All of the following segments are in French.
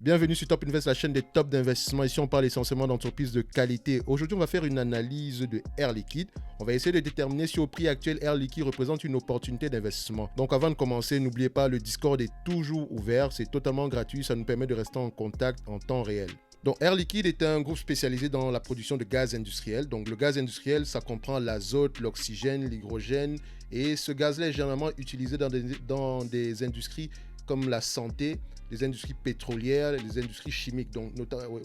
Bienvenue sur Top Invest, la chaîne des tops d'investissement. Ici, on parle essentiellement d'entreprises de qualité. Aujourd'hui, on va faire une analyse de Air Liquide. On va essayer de déterminer si au prix actuel, Air Liquide représente une opportunité d'investissement. Donc, avant de commencer, n'oubliez pas, le Discord est toujours ouvert. C'est totalement gratuit. Ça nous permet de rester en contact en temps réel. Donc, Air Liquide est un groupe spécialisé dans la production de gaz industriel. Donc, le gaz industriel, ça comprend l'azote, l'oxygène, l'hydrogène. Et ce gaz-là est généralement utilisé dans des industries comme la santé, les industries pétrolières, les industries chimiques. Donc,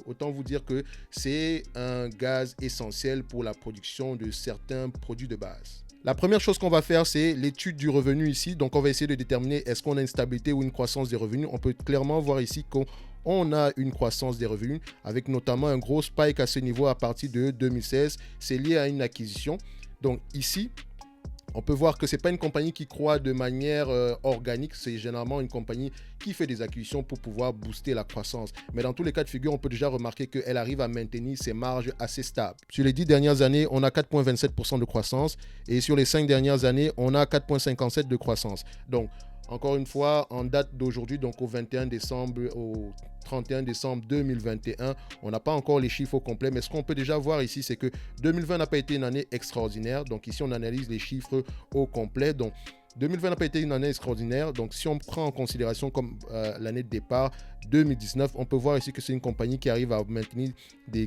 autant vous dire que c'est un gaz essentiel pour la production de certains produits de base. La première chose qu'on va faire, c'est l'étude du revenu ici. Donc, on va essayer de déterminer est-ce qu'on a une stabilité ou une croissance des revenus. On peut clairement voir ici qu'on a une croissance des revenus avec notamment un gros spike à ce niveau à partir de 2016. C'est lié à une acquisition. Donc, ici, on peut voir que ce n'est pas une compagnie qui croît de manière organique, c'est généralement une compagnie qui fait des acquisitions pour pouvoir booster la croissance. Mais dans tous les cas de figure, on peut déjà remarquer qu'elle arrive à maintenir ses marges assez stables. Sur les 10 dernières années, on a 4,27% de croissance et sur les 5 dernières années, on a 4,57% de croissance. Donc, encore une fois, en date d'aujourd'hui, donc au 31 décembre, au 31 décembre 2021, on n'a pas encore les chiffres au complet, mais ce qu'on peut déjà voir ici, c'est que 2020 n'a pas été une année extraordinaire. Donc ici, on analyse les chiffres au complet. Donc 2020 n'a pas été une année extraordinaire. Donc si on prend en considération comme l'année de départ 2019, on peut voir ici que c'est une compagnie qui arrive à maintenir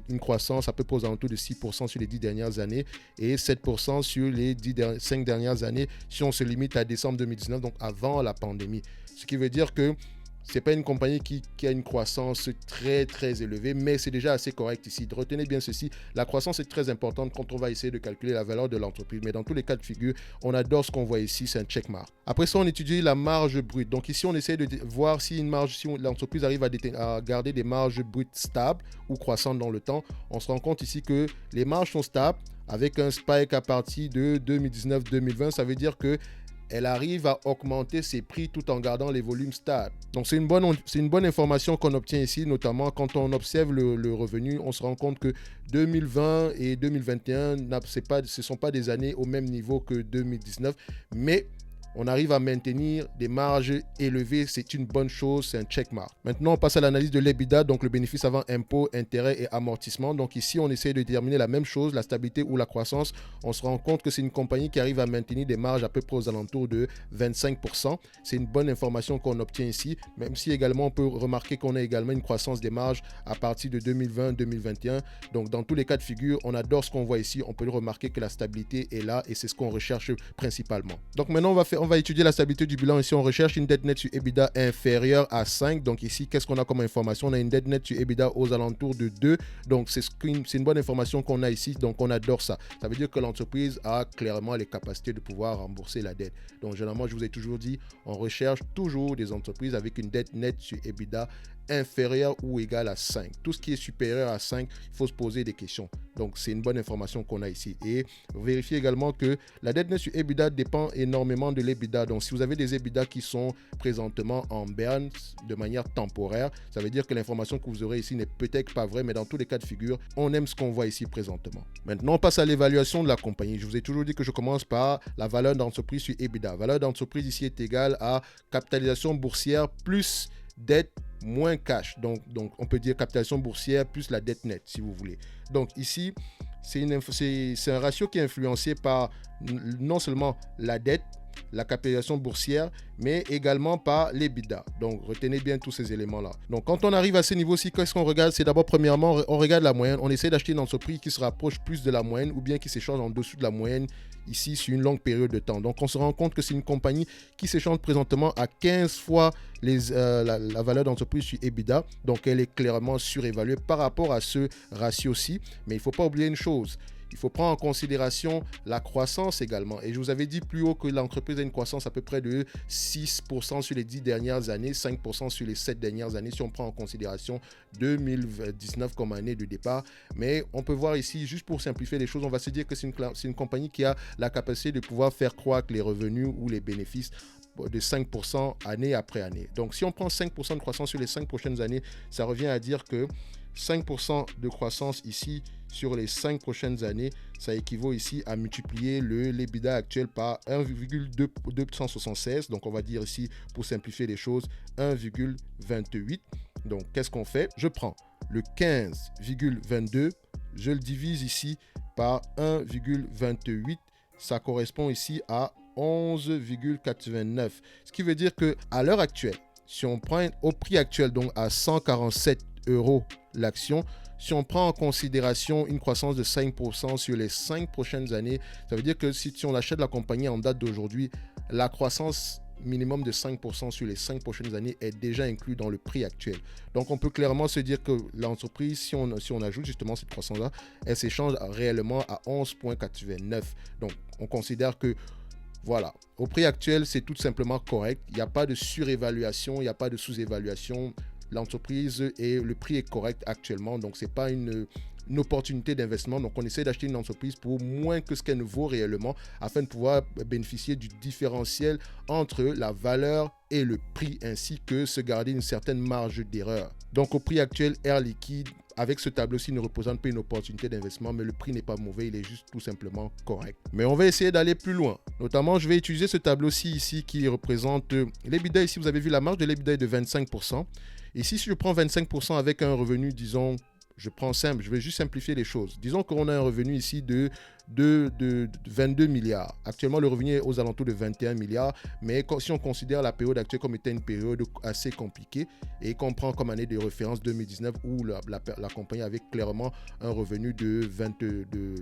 une croissance à peu près aux alentours de 6% sur les 10 dernières années et 7% sur les 5 dernières années si on se limite à décembre 2019, donc avant la pandémie. Ce qui veut dire que ce n'est pas une compagnie qui a une croissance très très élevée, mais c'est déjà assez correct ici. Retenez bien ceci, la croissance est très importante quand on va essayer de calculer la valeur de l'entreprise. Mais dans tous les cas de figure, on adore ce qu'on voit ici, c'est un checkmark. Après ça, on étudie la marge brute. Donc ici, on essaie de voir si l'entreprise arrive à garder des marges brutes stables ou croissantes dans le temps. On se rend compte ici que les marges sont stables avec un spike à partir de 2019-2020. Ça veut dire que elle arrive à augmenter ses prix tout en gardant les volumes stables. Donc c'est une bonne information qu'on obtient ici, notamment quand on observe le revenu, on se rend compte que 2020 et 2021, ce ne sont pas des années au même niveau que 2019, mais on arrive à maintenir des marges élevées, c'est une bonne chose, c'est un checkmark. Maintenant, on passe à l'analyse de l'EBITDA, donc le bénéfice avant impôts, intérêts et amortissements. Donc ici, on essaie de déterminer la même chose, la stabilité ou la croissance. On se rend compte que c'est une compagnie qui arrive à maintenir des marges à peu près aux alentours de 25%. C'est une bonne information qu'on obtient ici, même si également on peut remarquer qu'on a également une croissance des marges à partir de 2020-2021. Donc dans tous les cas de figure, on adore ce qu'on voit ici. On peut remarquer que la stabilité est là et c'est ce qu'on recherche principalement. Donc maintenant, on va étudier la stabilité du bilan. Ici, on recherche une dette nette sur EBITDA inférieure à 5. Donc ici, qu'est-ce qu'on a comme information? On a une dette nette sur EBITDA aux alentours de 2. Donc c'est une bonne information qu'on a ici. Donc on adore ça. Ça veut dire que l'entreprise a clairement les capacités de pouvoir rembourser la dette. Donc généralement, je vous ai toujours dit, on recherche toujours des entreprises avec une dette nette sur EBITDA inférieur ou égal à 5. Tout ce qui est supérieur à 5, il faut se poser des questions. Donc, c'est une bonne information qu'on a ici. Et vérifiez également que la dette nette sur EBITDA dépend énormément de l'EBITDA. Donc, si vous avez des EBITDA qui sont présentement en berne de manière temporaire, ça veut dire que l'information que vous aurez ici n'est peut-être pas vraie, mais dans tous les cas de figure, on aime ce qu'on voit ici présentement. Maintenant, on passe à l'évaluation de la compagnie. Je vous ai toujours dit que je commence par la valeur d'entreprise sur EBITDA. La valeur d'entreprise ici est égale à capitalisation boursière plus dette moins cash, donc on peut dire capitalisation boursière plus la dette nette si vous voulez. Donc ici, c'est un ratio qui est influencé par non seulement la dette, la capitalisation boursière, mais également par l'EBITDA. Donc, retenez bien tous ces éléments-là. Donc, quand on arrive à ce niveau-ci, qu'est-ce qu'on regarde? C'est d'abord, premièrement, on regarde la moyenne. On essaie d'acheter une entreprise qui se rapproche plus de la moyenne ou bien qui s'échange en dessous de la moyenne ici sur une longue période de temps. Donc, on se rend compte que c'est une compagnie qui s'échange présentement à 15 fois la valeur d'entreprise sur EBITDA. Donc, elle est clairement surévaluée par rapport à ce ratio-ci. Mais il ne faut pas oublier une chose. Il faut prendre en considération la croissance également. Et je vous avais dit plus haut que l'entreprise a une croissance à peu près de 6% sur les 10 dernières années, 5% sur les 7 dernières années, si on prend en considération 2019 comme année de départ. Mais on peut voir ici, juste pour simplifier les choses, on va se dire que c'est une compagnie qui a la capacité de pouvoir faire croître les revenus ou les bénéfices de 5% année après année. Donc, si on prend 5% de croissance sur les 5 prochaines années, ça revient à dire que 5% de croissance ici sur les 5 prochaines années, ça équivaut ici à multiplier l'EBITDA actuel par 1,276. Donc, on va dire ici, pour simplifier les choses, 1,28. Donc, qu'est-ce qu'on fait? Je prends le 15,22, je le divise ici par 1,28. Ça correspond ici à 11,89. Ce qui veut dire qu'à l'heure actuelle, si on prend au prix actuel, donc à 147 € l'action, si on prend en considération une croissance de 5% sur les 5 prochaines années, ça veut dire que si on achète la compagnie en date d'aujourd'hui, la croissance minimum de 5% sur les 5 prochaines années est déjà inclus dans le prix actuel. Donc, on peut clairement se dire que l'entreprise, si on ajoute justement cette croissance-là, elle s'échange réellement à 11,89. Donc, on considère que voilà, au prix actuel, c'est tout simplement correct. Il n'y a pas de surévaluation, il n'y a pas de sous-évaluation. L'entreprise et le prix est correct actuellement, donc ce n'est pas une opportunité d'investissement. Donc, on essaie d'acheter une entreprise pour moins que ce qu'elle ne vaut réellement afin de pouvoir bénéficier du différentiel entre la valeur et le prix, ainsi que se garder une certaine marge d'erreur. Donc, au prix actuel, Air Liquide, avec ce tableau-ci, ne représente pas une opportunité d'investissement, mais le prix n'est pas mauvais, il est juste tout simplement correct. Mais on va essayer d'aller plus loin. Notamment, je vais utiliser ce tableau-ci ici qui représente l'EBITDA. Ici, vous avez vu la marge de l'EBITDA est de 25%. Ici, si je prends 25% avec un revenu, disons, je prends simple, je vais juste simplifier les choses. Disons qu'on a un revenu ici de 22 milliards. Actuellement, le revenu est aux alentours de 21 milliards, mais si on considère la période actuelle comme étant une période assez compliquée et qu'on prend comme année de référence 2019 où la compagnie avait clairement un revenu de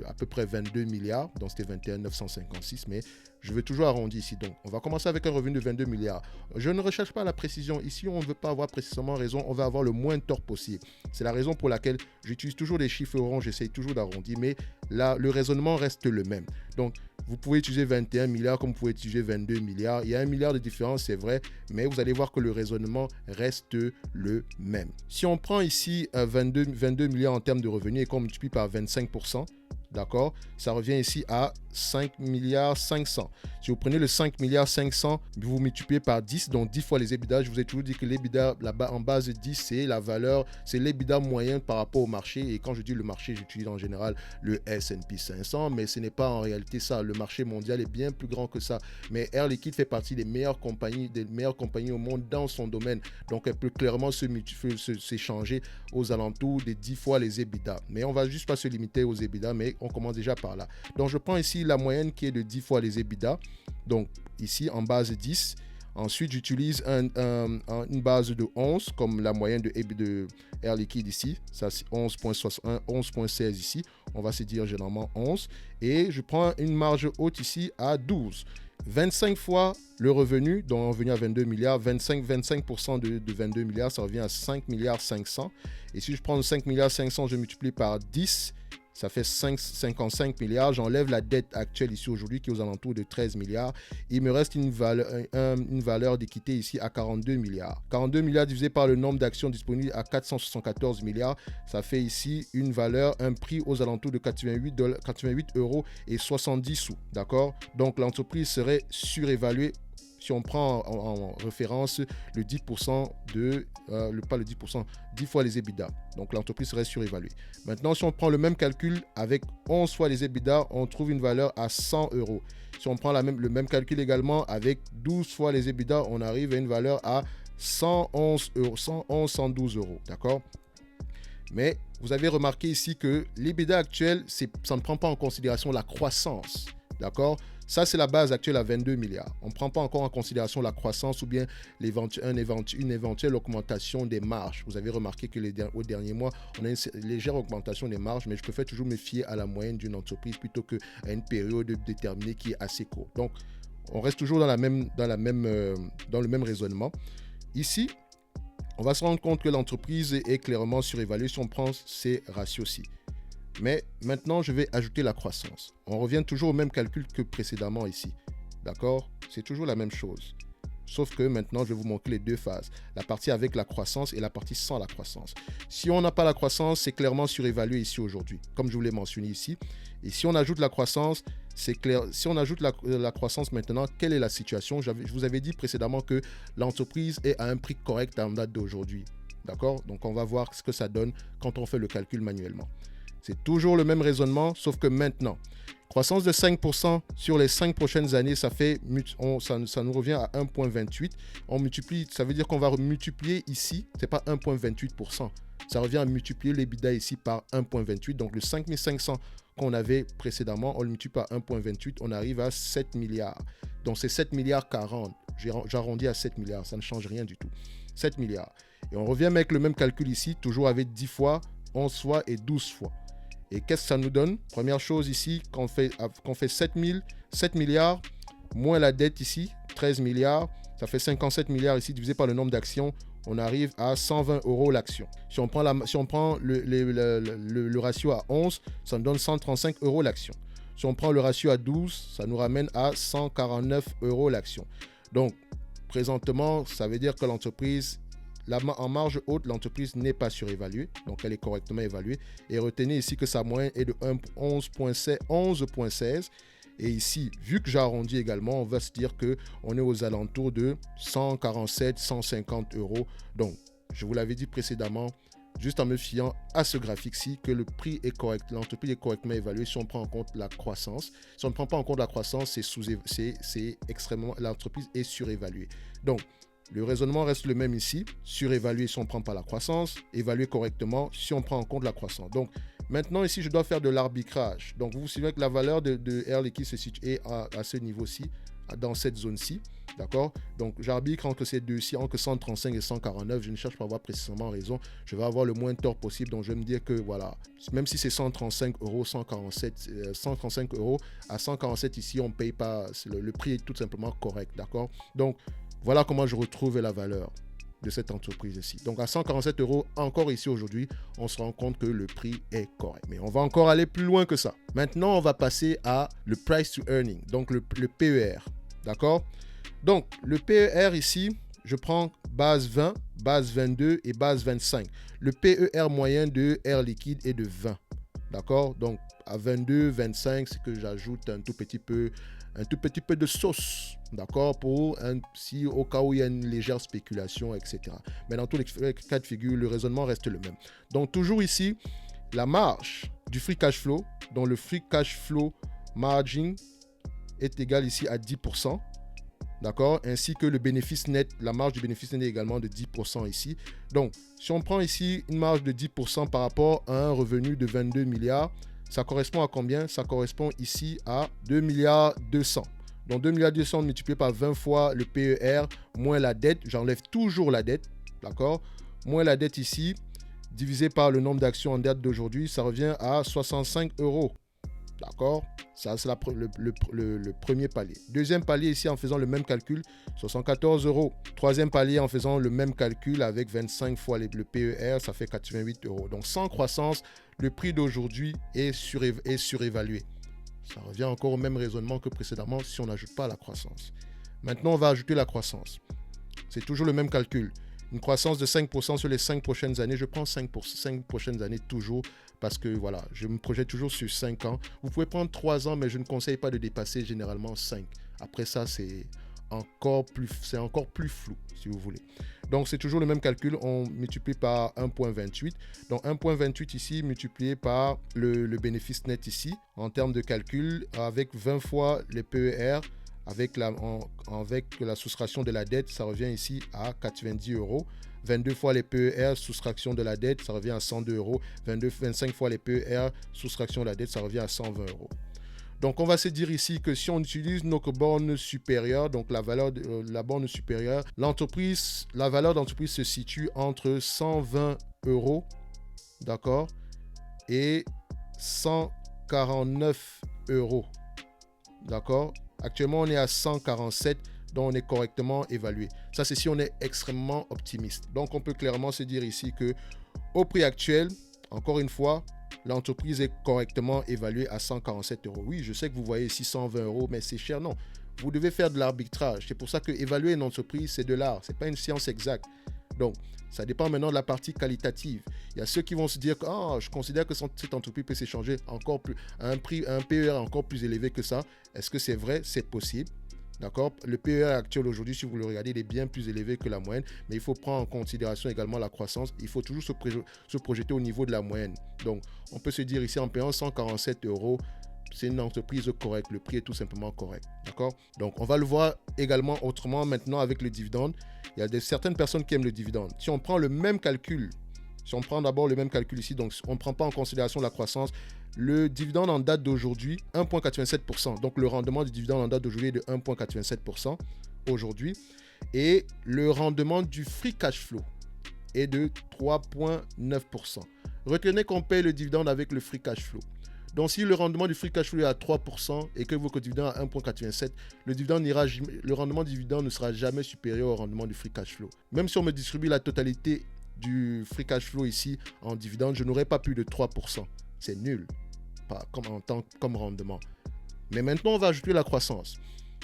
à peu près 22 milliards, donc c'était 21 956, mais je veux toujours arrondir ici. Donc, on va commencer avec un revenu de 22 milliards. Je ne recherche pas la précision. Ici, on ne veut pas avoir précisément raison. On va avoir le moins de tort possible. C'est la raison pour laquelle j'utilise toujours les chiffres ronds. J'essaye toujours d'arrondir. Mais là, le raisonnement reste le même. Donc, vous pouvez utiliser 21 milliards comme vous pouvez utiliser 22 milliards. Il y a 1 milliard de différence, c'est vrai. Mais vous allez voir que le raisonnement reste le même. Si on prend ici 22 milliards en termes de revenus et qu'on multiplie par 25%, d'accord, ça revient ici à 5 milliards 500. Si vous prenez le 5 milliards 500, vous multipliez par 10, donc 10 fois les EBITDA. Je vous ai toujours dit que l'EBITDA là-bas en base de 10, c'est la valeur, c'est l'EBITDA moyen par rapport au marché. Et quand je dis le marché, j'utilise en général le S&P 500, mais ce n'est pas en réalité ça. Le marché mondial est bien plus grand que ça. Mais Air Liquide fait partie des meilleures compagnies au monde dans son domaine. Donc, elle peut clairement s'échanger aux alentours des 10 fois les EBITDA. Mais on va juste pas se limiter aux EBITDA, mais on commence déjà par là. Donc, je prends ici la moyenne qui est de 10 fois les EBITDA. Donc, ici, en base 10. Ensuite, j'utilise une base de 11 comme la moyenne de Air Liquide ici. Ça, c'est 11.61, 11.16 ici. On va se dire généralement 11. Et je prends une marge haute ici à 12. 25 fois le revenu, donc on revenu à 22 milliards, 25% de 22 milliards, ça revient à 5 milliards 500. Et si je prends 5 milliards 500, je multiplie par 10, ça fait 55 milliards. J'enlève la dette actuelle ici aujourd'hui qui est aux alentours de 13 milliards. Il me reste une valeur d'équité ici à 42 milliards. 42 milliards divisé par le nombre d'actions disponibles à 474 milliards. Ça fait ici une valeur, un prix aux alentours de 88 € et 70 sous. D'accord? Donc l'entreprise serait surévaluée. Si on prend en référence le 10% pas le 10%, 10 fois les EBITDA. Donc l'entreprise serait surévaluée. Maintenant, si on prend le même calcul avec 11 fois les EBITDA, on trouve une valeur à 100 €. Si on prend le même calcul également avec 12 fois les EBITDA, on arrive à une valeur à 111 €, 112 €. D'accord? Mais vous avez remarqué ici que l'EBITDA actuel, ça ne prend pas en considération la croissance. D'accord? Ça, c'est la base actuelle à 22 milliards. On ne prend pas encore en considération la croissance ou bien une éventuelle augmentation des marges. Vous avez remarqué que au dernier mois, on a une légère augmentation des marges, mais je préfère toujours me fier à la moyenne d'une entreprise plutôt qu'à une période déterminée qui est assez courte. Donc, on reste toujours dans le même raisonnement. Ici, on va se rendre compte que l'entreprise est clairement surévaluée si on prend ces ratios-ci. Mais maintenant, je vais ajouter la croissance. On revient toujours au même calcul que précédemment ici. D'accord? C'est toujours la même chose. Sauf que maintenant, je vais vous montrer les deux phases. La partie avec la croissance et la partie sans la croissance. Si on n'a pas la croissance, c'est clairement surévalué ici aujourd'hui, comme je vous l'ai mentionné ici. Et si on ajoute la croissance, c'est clair. Si on ajoute la croissance maintenant, quelle est la situation? Je vous avais dit précédemment que l'entreprise est à un prix correct en date d'aujourd'hui. D'accord? Donc, on va voir ce que ça donne quand on fait le calcul manuellement. C'est toujours le même raisonnement, sauf que maintenant, croissance de 5% sur les 5 prochaines années, ça nous revient à 1,28. On multiplie, ça veut dire qu'on va multiplier ici, ce n'est pas 1,28%. Ça revient à multiplier l'EBITDA ici par 1,28. Donc le 5500 qu'on avait précédemment, on le multiplie par 1,28, on arrive à 7 milliards. Donc c'est 7 milliards 40. J'arrondis à 7 milliards, ça ne change rien du tout. 7 milliards. Et on revient avec le même calcul ici, toujours avec 10 fois, 11 fois et 12 fois. Et qu'est-ce que ça nous donne? Première chose ici, qu'on fait 7 milliards, moins la dette ici, 13 milliards, ça fait 57 milliards ici, divisé par le nombre d'actions, on arrive à 120 € l'action. Si on prend le ratio à 11, ça nous donne 135 € l'action. Si on prend le ratio à 12, ça nous ramène à 149 € l'action. Donc, présentement, ça veut dire que l'entreprise, en marge haute, l'entreprise n'est pas surévaluée, donc elle est correctement évaluée. Et retenez ici que sa moyenne est de 11,16. Et ici, vu que j'arrondis également, on va se dire qu'on est aux alentours de 147, 150 €. Donc, je vous l'avais dit précédemment, juste en me fiant à ce graphique-ci, que le prix est correct, l'entreprise est correctement évaluée si on prend en compte la croissance. Si on ne prend pas en compte la croissance, l'entreprise est surévaluée. Donc, le raisonnement reste le même ici, surévalué si on ne prend pas la croissance, évalué correctement si on prend en compte la croissance. Donc, maintenant ici, je dois faire de l'arbitrage. Donc, vous vous souvenez que la valeur de Air Liquide se situe à ce niveau-ci, dans cette zone-ci, d'accord? Donc, j'arbitre entre ces deux-ci, entre 135 et 149. Je ne cherche pas à avoir précisément raison. Je vais avoir le moins de tort possible. Donc, je vais me dire que, voilà, même si c'est 135 €, 135 € à 147 ici, on ne paye pas. Le prix est tout simplement correct, d'accord? Donc, voilà comment je retrouve la valeur de cette entreprise ici. Donc à 147 €, encore ici aujourd'hui, on se rend compte que le prix est correct. Mais on va encore aller plus loin que ça. Maintenant, on va passer à le price to earning, donc le PER. D'accord? Donc le PER ici, je prends base 20, base 22 et base 25. Le PER moyen de Air Liquide est de 20. D'accord? Donc à 22, 25, c'est que j'ajoute un tout petit peu de sauce, d'accord, si au cas où il y a une légère spéculation, etc. Mais dans tous les cas de figure, le raisonnement reste le même. Donc toujours ici, la marge du free cash flow, dont le free cash flow margin est égal ici à 10%, d'accord, ainsi que le bénéfice net, la marge du bénéfice net est également de 10% ici. Donc, si on prend ici une marge de 10% par rapport à un revenu de 22 milliards, ça correspond à combien? Ça correspond ici à 2 milliards 200. Donc 2 milliards 200 multiplié par 20 fois le PER moins la dette. J'enlève toujours la dette, d'accord? Moins la dette ici, divisé par le nombre d'actions en date d'aujourd'hui, ça revient à 65 €. D'accord? Ça, c'est le premier palier. Deuxième palier ici, en faisant le même calcul, 74 €. Troisième palier, en faisant le même calcul avec 25 fois le PER, ça fait 88 €. Donc, sans croissance, le prix d'aujourd'hui est surévalué. Ça revient encore au même raisonnement que précédemment si on n'ajoute pas la croissance. Maintenant, on va ajouter la croissance. C'est toujours le même calcul. Une croissance de 5% sur les 5 prochaines années. Je prends 5 prochaines années toujours parce que voilà, je me projette toujours sur 5 ans. Vous pouvez prendre 3 ans, mais je ne conseille pas de dépasser généralement 5. Après ça, c'est encore plus flou, si vous voulez. Donc, c'est toujours le même calcul. On multiplie par 1,28. Donc, 1,28 ici, multiplié par le bénéfice net ici, en termes de calcul, avec 20 fois les PER, avec la soustraction de la dette, ça revient ici à 90 €. 22 fois les PER, soustraction de la dette, ça revient à 102 €. 25 fois les PER, soustraction de la dette, ça revient à 120 €. Donc, on va se dire ici que si on utilise notre borne supérieure, donc la valeur de la borne supérieure, la valeur d'entreprise se situe entre 120 €, d'accord, et 149 €, d'accord. Actuellement, on est à 147, donc on est correctement évalué. Ça, c'est si on est extrêmement optimiste. Donc, on peut clairement se dire ici que au prix actuel, encore une fois, l'entreprise est correctement évaluée à 147 €. Oui, je sais que vous voyez ici 120 €, mais c'est cher. Non, vous devez faire de l'arbitrage. C'est pour ça que évaluer une entreprise, c'est de l'art. Ce n'est pas une science exacte. Donc, ça dépend maintenant de la partie qualitative. Il y a ceux qui vont se dire que je considère que cette entreprise peut s'échanger encore plus à un PER encore plus élevé que ça. Est-ce que c'est vrai? C'est possible. D'accord? Le PER actuel aujourd'hui, si vous le regardez, il est bien plus élevé que la moyenne, mais il faut prendre en considération également la croissance. Il faut toujours se projeter au niveau de la moyenne. Donc, on peut se dire ici, en payant 147 euros, c'est une entreprise correcte. Le prix est tout simplement correct. D'accord? Donc, on va le voir également autrement maintenant avec le dividende. Il y a certaines personnes qui aiment le dividende. Si on prend le même calcul, si on prend d'abord le même calcul ici, donc on ne prend pas en considération la croissance, le dividende en date d'aujourd'hui, 1,87%. Donc le rendement du dividende en date d'aujourd'hui est de 1,87% aujourd'hui. Et le rendement du free cash flow est de 3,9%. Retenez qu'on paye le dividende avec le free cash flow. Donc si le rendement du free cash flow est à 3% et que votre dividende est à 1,87, le rendement du dividende ne sera jamais supérieur au rendement du free cash flow. Même si on me distribue la totalité du free cash flow ici en dividende, je n'aurai pas plus de 3%. C'est nul comme rendement. Mais maintenant, on va ajouter la croissance.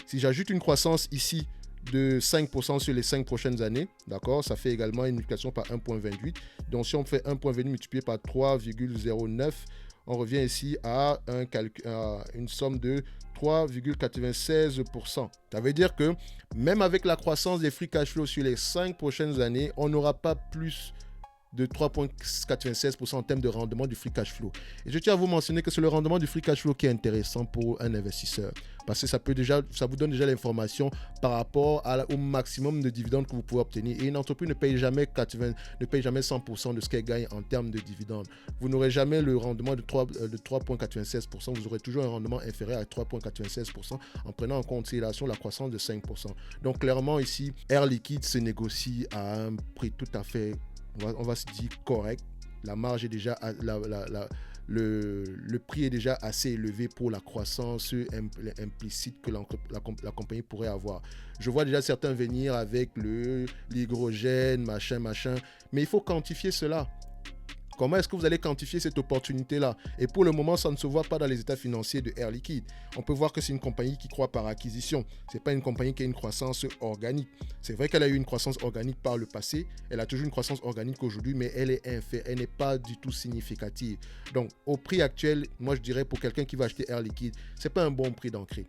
Si j'ajoute une croissance ici de 5% sur les 5 prochaines années, d'accord, ça fait également une multiplication par 1,28. Donc, si on fait 1,28 multiplié par 3,09, on revient ici à une somme de 3,96%. Ça veut dire que même avec la croissance des free cash flow sur les 5 prochaines années, on n'aura pas plus de 3,96% en termes de rendement du free cash flow. Et je tiens à vous mentionner que c'est le rendement du free cash flow qui est intéressant pour un investisseur. Parce que ça vous donne déjà l'information par rapport au maximum de dividendes que vous pouvez obtenir. Et une entreprise ne paye jamais 100% de ce qu'elle gagne en termes de dividendes. Vous n'aurez jamais le rendement de 3,96%. Vous aurez toujours un rendement inférieur à 3,96% en prenant en considération la croissance de 5%. Donc clairement ici, Air Liquide se négocie à un prix tout à fait, on va se dire correct. La marge est déjà, le prix est déjà assez élevé pour la croissance implicite que la compagnie pourrait avoir. Je vois déjà certains venir avec l'hydrogène, machin. Mais il faut quantifier cela. Comment est-ce que vous allez quantifier cette opportunité-là? Et pour le moment, ça ne se voit pas dans les états financiers de Air Liquide. On peut voir que c'est une compagnie qui croît par acquisition. Ce n'est pas une compagnie qui a une croissance organique. C'est vrai qu'elle a eu une croissance organique par le passé. Elle a toujours une croissance organique aujourd'hui, mais elle n'est pas du tout significative. Donc, au prix actuel, moi je dirais pour quelqu'un qui va acheter Air Liquide, ce n'est pas un bon prix d'entrée.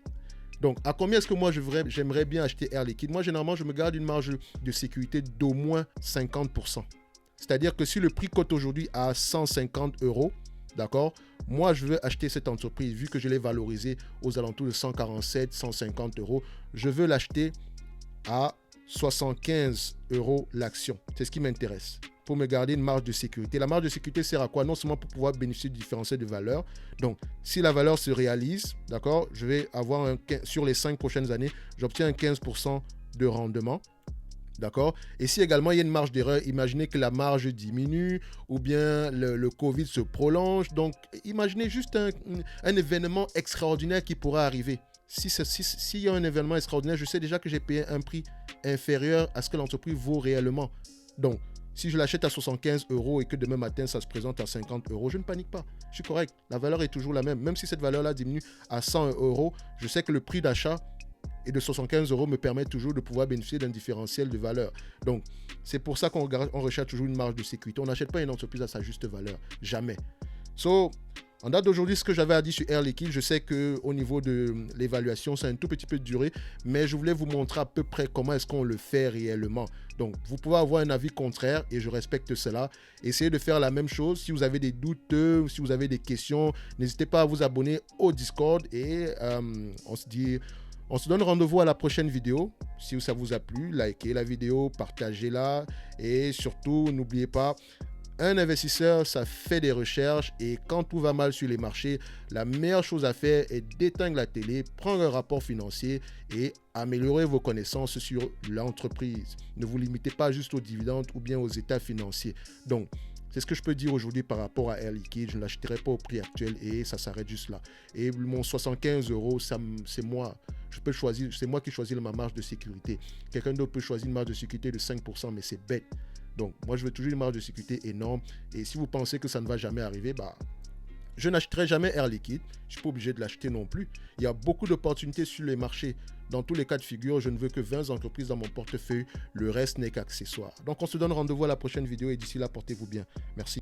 Donc, à combien est-ce que moi j'aimerais bien acheter Air Liquide? Moi, généralement, je me garde une marge de sécurité d'au moins 50%. C'est-à-dire que si le prix cote aujourd'hui à 150 euros, d'accord, moi je veux acheter cette entreprise, vu que je l'ai valorisée aux alentours de 147, 150 euros, je veux l'acheter à 75 euros l'action. C'est ce qui m'intéresse, pour me garder une marge de sécurité. La marge de sécurité sert à quoi? Non seulement pour pouvoir bénéficier du différentiel de valeur. Donc, si la valeur se réalise, d'accord, je vais avoir sur les 5 prochaines années, j'obtiens un 15% de rendement. D'accord? Et si également il y a une marge d'erreur, imaginez que la marge diminue ou bien le Covid se prolonge. Donc, imaginez juste un événement extraordinaire qui pourra arriver. S'il y a un événement extraordinaire, je sais déjà que j'ai payé un prix inférieur à ce que l'entreprise vaut réellement. Donc, si je l'achète à 75 euros et que demain matin, ça se présente à 50 euros, je ne panique pas. Je suis correct. La valeur est toujours la même. Même si cette valeur-là diminue à 100 euros, je sais que le prix d'achat et de 75 euros me permet toujours de pouvoir bénéficier d'un différentiel de valeur. Donc, c'est pour ça qu'on recherche toujours une marge de sécurité. On n'achète pas une entreprise à sa juste valeur. Jamais. En date d'aujourd'hui, ce que j'avais à dire sur Air Liquide, je sais qu'au niveau de l'évaluation, c'est un tout petit peu duré, mais je voulais vous montrer à peu près comment est-ce qu'on le fait réellement. Donc, vous pouvez avoir un avis contraire et je respecte cela. Essayez de faire la même chose. Si vous avez des doutes, si vous avez des questions, n'hésitez pas à vous abonner au Discord et on se donne rendez-vous à la prochaine vidéo. Si ça vous a plu, likez la vidéo, partagez-la et surtout, n'oubliez pas, un investisseur, ça fait des recherches et quand tout va mal sur les marchés, la meilleure chose à faire est d'éteindre la télé, prendre un rapport financier et améliorer vos connaissances sur l'entreprise. Ne vous limitez pas juste aux dividendes ou bien aux états financiers. Donc, c'est ce que je peux dire aujourd'hui par rapport à Air Liquide. Je ne l'achèterai pas au prix actuel et ça s'arrête juste là. Et mon 75 euros, c'est moi. Je peux choisir, c'est moi qui choisis ma marge de sécurité. Quelqu'un d'autre peut choisir une marge de sécurité de 5%, mais c'est bête. Donc, moi, je veux toujours une marge de sécurité énorme. Et si vous pensez que ça ne va jamais arriver, je n'achèterai jamais Air Liquide. Je ne suis pas obligé de l'acheter non plus. Il y a beaucoup d'opportunités sur les marchés. Dans tous les cas de figure, je ne veux que 20 entreprises dans mon portefeuille. Le reste n'est qu'accessoire. Donc, on se donne rendez-vous à la prochaine vidéo et d'ici là, portez-vous bien. Merci.